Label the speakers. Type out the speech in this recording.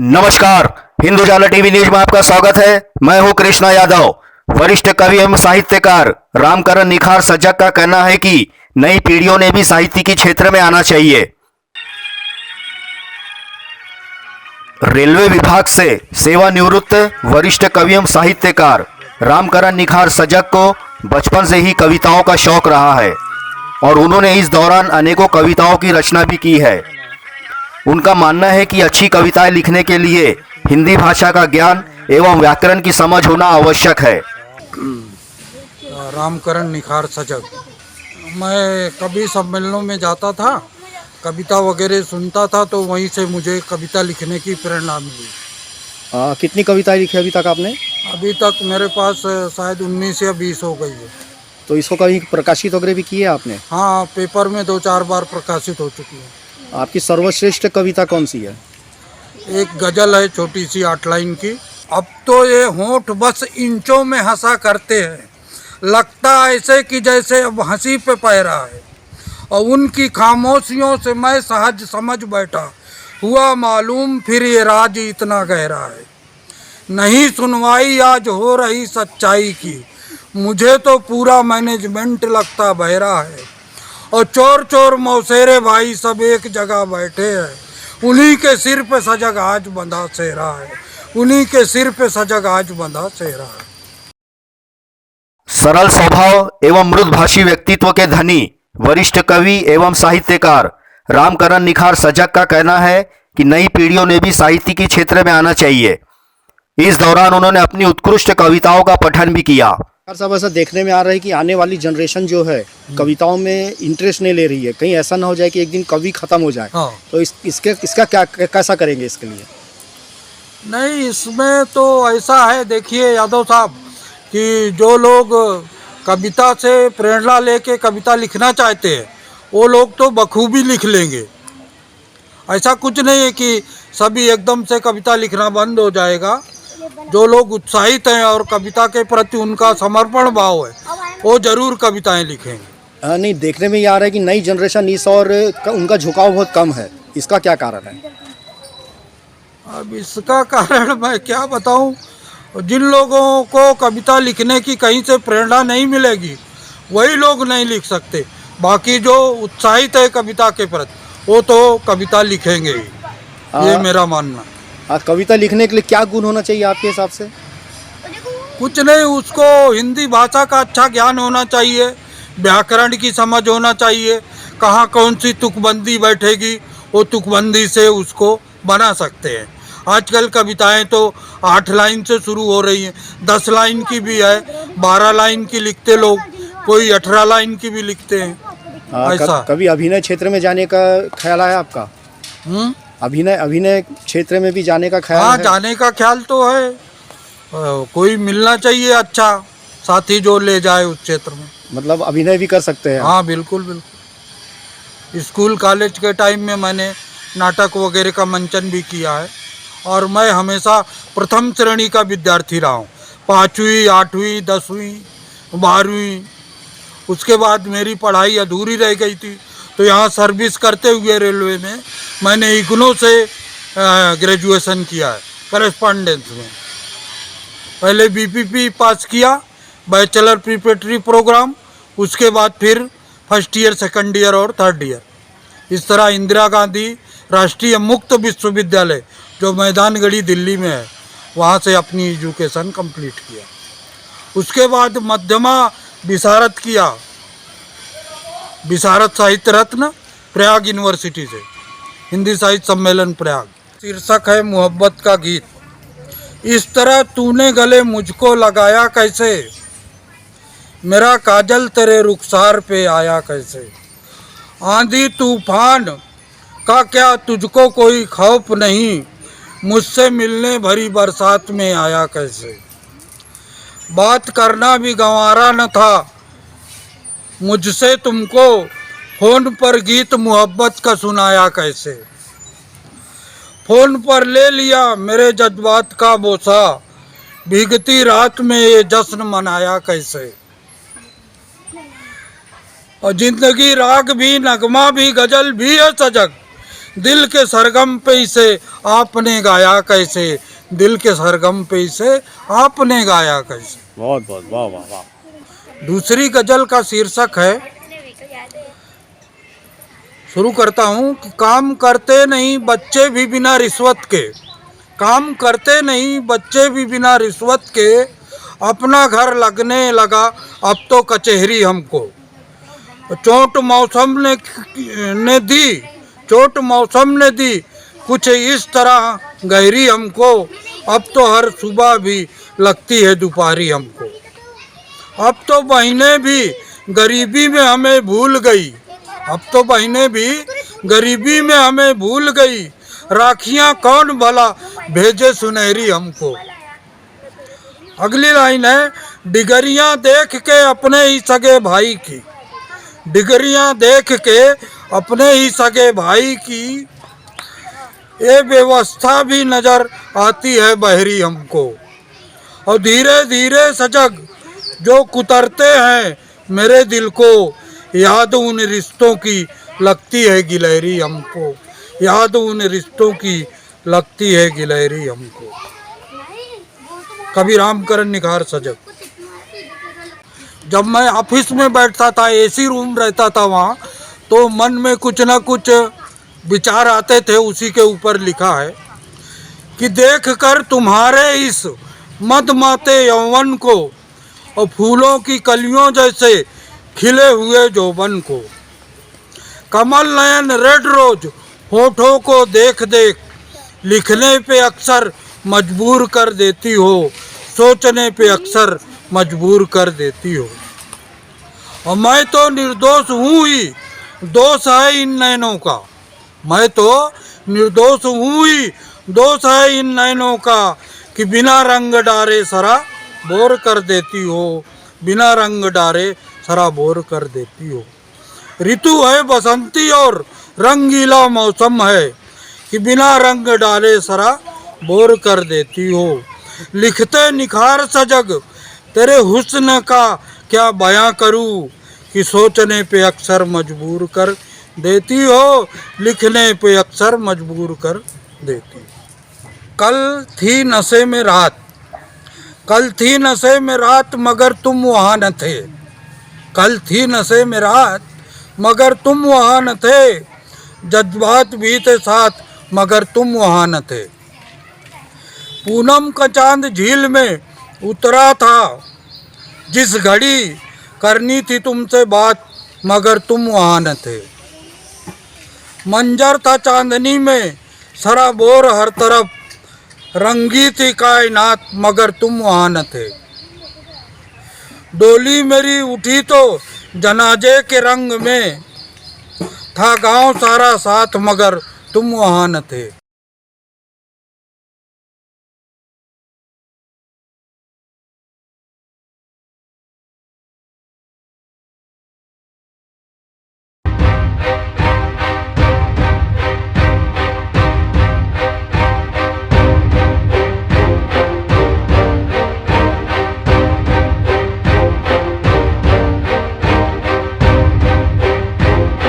Speaker 1: नमस्कार। हिंदू जाला TV news में आपका स्वागत है। मैं हूं कृष्णा यादव। वरिष्ठ कवि एवं साहित्यकार रामकरण निखार सजग का कहना है कि नई पीढ़ियों ने भी साहित्य के क्षेत्र में आना चाहिए। रेलवे विभाग से सेवानिवृत्त वरिष्ठ कवि एवं साहित्यकार रामकरण निखार सजग को बचपन से ही कविताओं का शौक रहा है और उन्होंने इस दौरान अनेकों कविताओं की रचना भी की है। उनका मानना है कि अच्छी कविताएं लिखने के लिए हिंदी भाषा का ज्ञान एवं व्याकरण की समझ होना आवश्यक है।
Speaker 2: रामकरण निखार सजग। मैं कभी सम्मेलनों में जाता था, कविता वगैरह सुनता था, तो वहीं से मुझे कविता लिखने की प्रेरणा मिली।
Speaker 3: कितनी कविताएं लिखी अभी तक आपने?
Speaker 2: अभी तक मेरे पास शायद 19 या 20 हो गई है।
Speaker 3: तो इसको कहीं प्रकाशित वगैरह भी की है आपने?
Speaker 2: हाँ, पेपर में 2-4 बार प्रकाशित हो चुकी है।
Speaker 3: आपकी सर्वश्रेष्ठ कविता कौन सी है?
Speaker 2: एक गजल है छोटी सी 8 लाइन की। अब तो ये होंठ बस इंचों में हंसा करते हैं, लगता ऐसे कि जैसे अब हंसी पे पैरा है, और उनकी खामोशियों से मैं सहज समझ बैठा, हुआ मालूम फिर ये राज इतना गहरा है। नहीं सुनवाई आज हो रही सच्चाई की, मुझे तो पूरा मैनेजमेंट लगता बहरा है, और चोर चोर मौसेरे भाई सब एक जगह बैठे हैं, उन्हीं के सिर पे सजग आज बंधा सेहरा है, उन्हीं के सिर पे सजग आज बंधा सेहरा है।
Speaker 1: सरल स्वभाव एवं मृदुभाषी व्यक्तित्व के धनी वरिष्ठ कवि एवं साहित्यकार रामकरण निखार सजग का कहना है कि नई पीढ़ियों ने भी साहित्य के क्षेत्र में आना चाहिए। इस दौरान उन्होंने अपनी उत्कृष्ट कविताओं का पठन भी किया।
Speaker 3: साहब, ऐसा देखने में आ रहा है कि आने वाली जनरेशन जो है कविताओं में इंटरेस्ट नहीं ले रही है। कहीं ऐसा ना हो जाए कि एक दिन कवि खत्म हो जाए।
Speaker 2: हाँ।
Speaker 3: तो इसका क्या कैसा करेंगे इसके लिए?
Speaker 2: नहीं, इसमें तो ऐसा है, देखिए यादव साहब, कि जो लोग कविता से प्रेरणा लेके कविता लिखना चाहते हैं वो लोग तो बखूबी लिख लेंगे। ऐसा कुछ नहीं है कि सभी एकदम से कविता लिखना बंद हो जाएगा। जो लोग उत्साहित हैं और कविता के प्रति उनका समर्पण भाव है, वो जरूर कविताएं लिखेंगे।
Speaker 3: नहीं, देखने में ये आ रहा है कि नई जनरेशन इस और उनका झुकाव बहुत कम है। इसका क्या कारण है?
Speaker 2: अब इसका कारण मैं क्या बताऊं। जिन लोगों को कविता लिखने की कहीं से प्रेरणा नहीं मिलेगी वही लोग नहीं लिख सकते। बाकी जो उत्साहित है कविता के प्रति वो तो कविता लिखेंगे ही, ये मेरा मानना।
Speaker 3: कविता लिखने के लिए क्या गुण होना चाहिए आपके हिसाब से?
Speaker 2: कुछ नहीं, उसको हिंदी भाषा का अच्छा ज्ञान होना चाहिए, व्याकरण की समझ होना चाहिए, कहाँ कौन सी तुकबंदी बैठेगी वो तुकबंदी से उसको बना सकते हैं। आजकल कविताएं तो 8 लाइन से शुरू हो रही हैं, 10 लाइन की भी है, 12 लाइन की लिखते लोग, कोई 18 लाइन की भी लिखते हैं। ऐसा
Speaker 3: कभी अभिनय क्षेत्र में जाने का ख्याल है आपका? अभिनय क्षेत्र में भी जाने का ख्याल?
Speaker 2: हाँ,
Speaker 3: है?
Speaker 2: जाने का ख्याल तो है। कोई मिलना चाहिए अच्छा साथी जो ले जाए उस क्षेत्र में।
Speaker 3: मतलब अभिनय भी कर सकते हैं?
Speaker 2: हाँ, बिल्कुल बिल्कुल। स्कूल कॉलेज के टाइम में मैंने नाटक वगैरह का मंचन भी किया है, और मैं हमेशा प्रथम श्रेणी का विद्यार्थी रहा हूँ। 5वीं, 8वीं, 10वीं, 12वीं, उसके बाद मेरी पढ़ाई अधूरी रह गई थी, तो यहाँ सर्विस करते हुए रेलवे में मैंने इग्नू से ग्रेजुएशन किया है करेस्पॉन्डेंस में। पहले बीपीपी पास किया, बैचलर प्रिपरेटरी प्रोग्राम, उसके बाद फिर फर्स्ट ईयर, सेकंड ईयर और थर्ड ईयर। इस तरह इंदिरा गांधी राष्ट्रीय मुक्त विश्वविद्यालय जो मैदानगढ़ी दिल्ली में है, वहाँ से अपनी एजुकेशन कंप्लीट किया। उसके बाद मध्यमा विशारद किया, विशारद साहित्य रत्न प्रयाग यूनिवर्सिटी से, हिंदी साहित्य सम्मेलन प्रयाग। शीर्षक है मोहब्बत का गीत। इस तरह तूने गले मुझको लगाया कैसे, मेरा काजल तेरे रुखसार पे आया कैसे, आंधी तूफान का क्या तुझको कोई खौफ नहीं, मुझसे मिलने भरी बरसात में आया कैसे, बात करना भी गंवारा न था मुझसे तुमको, फोन पर गीत मोहब्बत का सुनाया कैसे, फोन पर ले लिया मेरे जज्बात का बोसा, भीगती रात में ये जश्न मनाया कैसे, और जिंदगी राग भी, नगमा भी, गजल भी है सजग, दिल के सरगम पे इसे आपने गाया कैसे, दिल के सरगम पे इसे आपने गाया कैसे।
Speaker 3: बहुत बहुत वाह वाह वाह।
Speaker 2: दूसरी गजल का शीर्षक है, शुरू करता हूँ कि काम करते नहीं बच्चे भी बिना रिश्वत के, काम करते नहीं बच्चे भी बिना रिश्वत के, अपना घर लगने लगा अब तो कचहरी हमको। चोट मौसम ने दी, चोट मौसम ने दी कुछ इस तरह गहरी हमको, अब तो हर सुबह भी लगती है दोपहरी हमको। अब तो बहनें भी गरीबी में हमें भूल गई, अब तो बहनें भी गरीबी में हमें भूल गई, राखियां कौन भला भेजे सुनहरी हमको। अगली लाइन है, डिगरियां देख के अपने ही सगे भाई की, डिगरियां देख के अपने ही सगे भाई की, ये व्यवस्था भी नजर आती है बहरी हमको। और धीरे धीरे सजग जो कुतरते हैं मेरे दिल को, याद उन रिश्तों की लगती है गिलहरी हमको, याद उन रिश्तों की लगती है गिलहरी हमको। कवि रामकरण निखार सजग। जब मैं ऑफिस में बैठता था, एसी रूम रहता था वहाँ, तो मन में कुछ ना कुछ विचार आते थे। उसी के ऊपर लिखा है कि देख कर तुम्हारे इस मदमाते यौवन को, और फूलों की कलियों जैसे खिले हुए जोबन को, कमल नयन रेड रोज होठों को देख देख, लिखने पे अक्सर मजबूर कर देती हो, सोचने पे अक्सर मजबूर कर देती हो। और मैं तो निर्दोष हूँ ही, दोष है इन नैनों का, मैं तो निर्दोष हूँ ही, दोष है इन नैनों का, कि बिना रंग डारे सरा बोर कर देती हो, बिना रंग डारे सरा बोर कर देती हो। ऋतु है बसंती और रंगीला मौसम है, कि बिना रंग डाले सरा बोर कर देती हो। लिखते निखार सजग तेरे हुस्न का क्या बयां करूं, कि सोचने पे अक्सर मजबूर कर देती हो, लिखने पे अक्सर मजबूर कर देती। कल थी नशे में रात, कल थी नशे में रात मगर तुम वहाँ न थे, कल थी नशे में रात मगर तुम वहाँ न थे, जज्बात भी थे साथ मगर तुम वहाँ न थे। पूनम का चांद झील में उतरा था, जिस घड़ी करनी थी तुमसे बात मगर तुम वहाँ न थे। मंजर था चांदनी में सराबोर हर तरफ, रंगी थी कायनात मगर तुम वहाँ न थे। डोली मेरी उठी तो जनाजे के रंग में, था गांव सारा साथ मगर तुम वहाँ न थे।